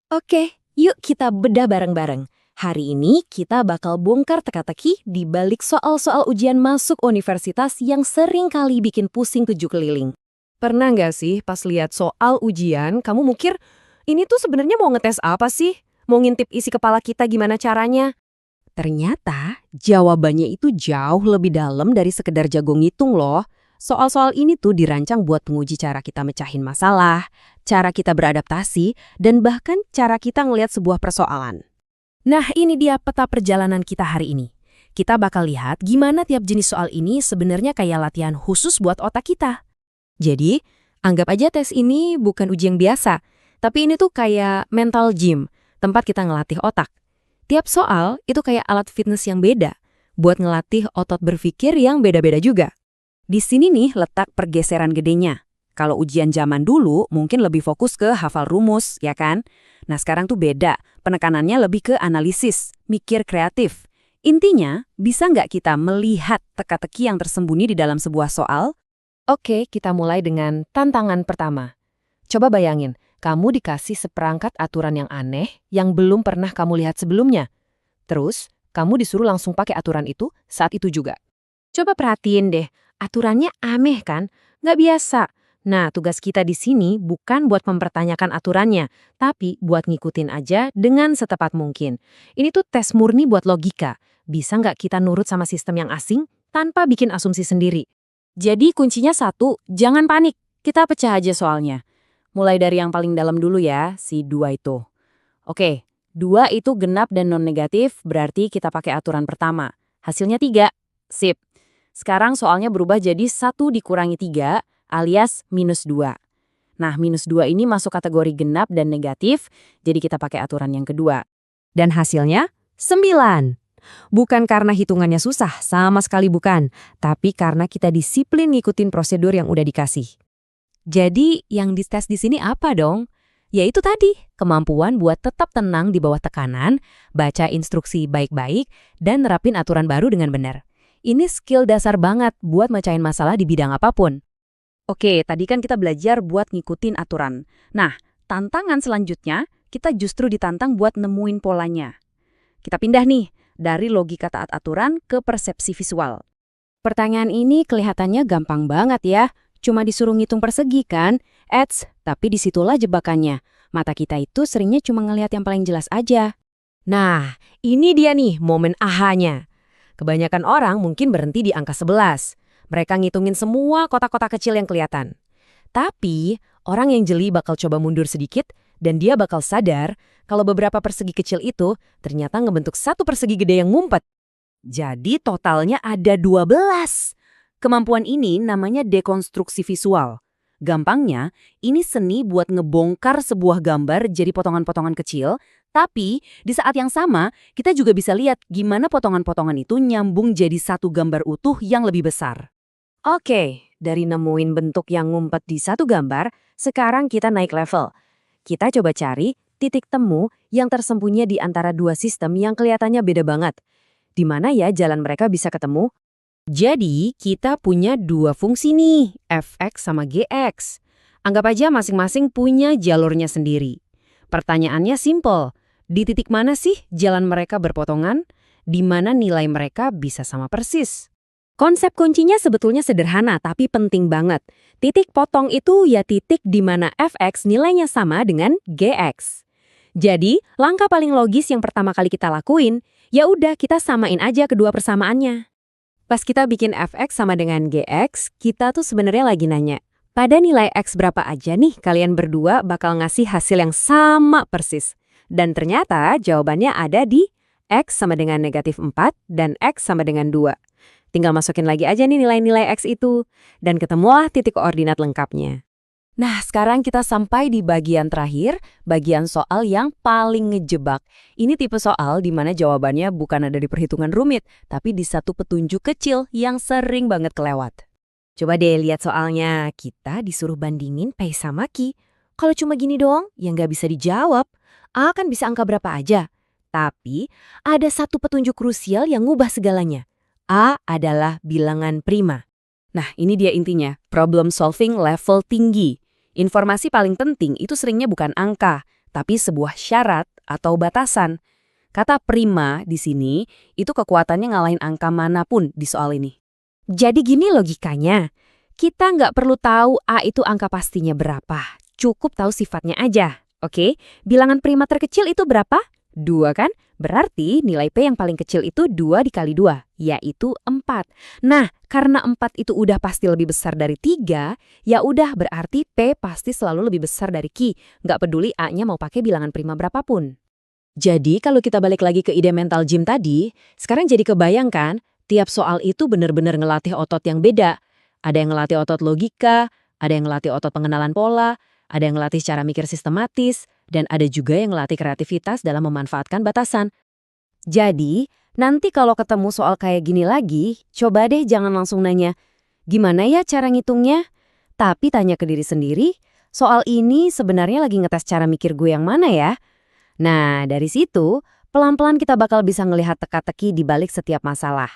Oke, yuk kita bedah bareng-bareng. Hari ini kita bakal bongkar teka-teki di balik soal-soal ujian masuk universitas yang sering kali bikin pusing tujuh keliling. Pernah nggak sih pas lihat soal ujian, kamu mikir, ini tuh sebenarnya mau ngetes apa sih? Mau ngintip isi kepala kita gimana caranya? Ternyata jawabannya itu jauh lebih dalam dari sekedar jago ngitung loh. Soal-soal ini tuh dirancang buat menguji cara kita mecahin masalah, cara kita beradaptasi, dan bahkan cara kita ngelihat sebuah persoalan. Nah, ini dia peta perjalanan kita hari ini. Kita bakal lihat gimana tiap jenis soal ini sebenarnya kayak latihan khusus buat otak kita. Jadi, anggap aja tes ini bukan ujian biasa, tapi ini tuh kayak mental gym, tempat kita ngelatih otak. Tiap soal itu kayak alat fitness yang beda, buat ngelatih otot berpikir yang beda-beda juga. Di sini nih letak pergeseran gedenya. Kalau ujian zaman dulu mungkin lebih fokus ke hafal rumus, ya kan? Nah sekarang tuh beda, penekanannya lebih ke analisis, mikir kreatif. Intinya, bisa nggak kita melihat teka-teki yang tersembunyi di dalam sebuah soal? Oke, kita mulai dengan tantangan pertama. Coba bayangin, kamu dikasih seperangkat aturan yang aneh yang belum pernah kamu lihat sebelumnya. Terus, kamu disuruh langsung pakai aturan itu saat itu juga. Coba perhatiin deh, aturannya aneh kan? Nggak biasa. Nah, tugas kita di sini bukan buat mempertanyakan aturannya, tapi buat ngikutin aja dengan setepat mungkin. Ini tuh tes murni buat logika. Bisa nggak kita nurut sama sistem yang asing tanpa bikin asumsi sendiri? Jadi kuncinya satu, jangan panik. Kita pecah aja soalnya. Mulai dari yang paling dalam dulu ya, si 2 itu. Oke, 2 itu genap dan non-negatif, berarti kita pakai aturan pertama. Hasilnya 3. Sip. Sekarang soalnya berubah jadi 1 dikurangi 3, alias -2. Nah, -2 ini masuk kategori genap dan negatif, jadi kita pakai aturan yang kedua. Dan hasilnya 9. Bukan karena hitungannya susah, sama sekali bukan. Tapi karena kita disiplin ngikutin prosedur yang udah dikasih. Jadi, yang dites di sini apa dong? Yaitu tadi, kemampuan buat tetap tenang di bawah tekanan, baca instruksi baik-baik, dan nerapin aturan baru dengan benar. Ini skill dasar banget buat mecahin masalah di bidang apapun. Oke, tadi kan kita belajar buat ngikutin aturan. Nah, tantangan selanjutnya, kita justru ditantang buat nemuin polanya. Kita pindah nih, dari logika taat aturan ke persepsi visual. Pertanyaan ini kelihatannya gampang banget ya. Cuma disuruh ngitung persegi kan? Tapi disitulah jebakannya. Mata kita itu seringnya cuma ngelihat yang paling jelas aja. Nah, ini dia nih momen ahanya. Kebanyakan orang mungkin berhenti di angka 11. Mereka ngitungin semua kotak-kotak kecil yang kelihatan. Tapi, orang yang jeli bakal coba mundur sedikit, dan dia bakal sadar kalau beberapa persegi kecil itu ternyata ngebentuk satu persegi gede yang ngumpet. Jadi totalnya ada 12. Kemampuan ini namanya dekonstruksi visual. Gampangnya, ini seni buat ngebongkar sebuah gambar jadi potongan-potongan kecil, tapi di saat yang sama kita juga bisa lihat gimana potongan-potongan itu nyambung jadi satu gambar utuh yang lebih besar. Oke, dari nemuin bentuk yang ngumpet di satu gambar, sekarang kita naik level. Kita coba cari titik temu yang tersembunyi di antara dua sistem yang kelihatannya beda banget. Di mana ya jalan mereka bisa ketemu? Jadi, kita punya dua fungsi nih, fx sama gx. Anggap aja masing-masing punya jalurnya sendiri. Pertanyaannya simple, di titik mana sih jalan mereka berpotongan? Di mana nilai mereka bisa sama persis? Konsep kuncinya sebetulnya sederhana tapi penting banget. Titik potong itu ya titik di mana fx nilainya sama dengan gx. Jadi, langkah paling logis yang pertama kali kita lakuin, ya udah kita samain aja kedua persamaannya. Pas kita bikin fx sama dengan gx, kita tuh sebenarnya lagi nanya, pada nilai x berapa aja nih kalian berdua bakal ngasih hasil yang sama persis? Dan ternyata jawabannya ada di x sama dengan -4 dan x sama dengan 2. Tinggal masukin lagi aja nih nilai-nilai x itu, dan ketemulah titik koordinat lengkapnya. Nah, sekarang kita sampai di bagian terakhir, bagian soal yang paling ngejebak. Ini tipe soal di mana jawabannya bukan ada di perhitungan rumit, tapi di satu petunjuk kecil yang sering banget kelewat. Coba deh lihat soalnya, kita disuruh bandingin P sama Q. Kalau cuma gini doang, ya nggak bisa dijawab. A kan bisa angka berapa aja. Tapi, ada satu petunjuk krusial yang ngubah segalanya. A adalah bilangan prima. Nah, ini dia intinya, problem solving level tinggi. Informasi paling penting itu seringnya bukan angka, tapi sebuah syarat atau batasan. Kata prima di sini, itu kekuatannya ngalahin angka manapun di soal ini. Jadi gini logikanya, kita nggak perlu tahu A itu angka pastinya berapa, cukup tahu sifatnya aja. Oke, bilangan prima terkecil itu berapa? 2 kan? Berarti nilai P yang paling kecil itu 2 dikali 2, yaitu 4. Nah, karena 4 itu udah pasti lebih besar dari 3, ya udah berarti P pasti selalu lebih besar dari Q, nggak peduli A-nya mau pakai bilangan prima berapapun. Jadi kalau kita balik lagi ke ide mental gym tadi, sekarang jadi kebayangkan, tiap soal itu benar-benar ngelatih otot yang beda. Ada yang ngelatih otot logika, ada yang ngelatih otot pengenalan pola, ada yang ngelatih cara mikir sistematis, dan ada juga yang ngelatih kreativitas dalam memanfaatkan batasan. Jadi, nanti kalau ketemu soal kayak gini lagi, coba deh jangan langsung nanya, gimana ya cara ngitungnya? Tapi tanya ke diri sendiri, soal ini sebenarnya lagi ngetes cara mikir gue yang mana ya? Nah, dari situ, pelan-pelan kita bakal bisa ngelihat teka-teki di balik setiap masalah.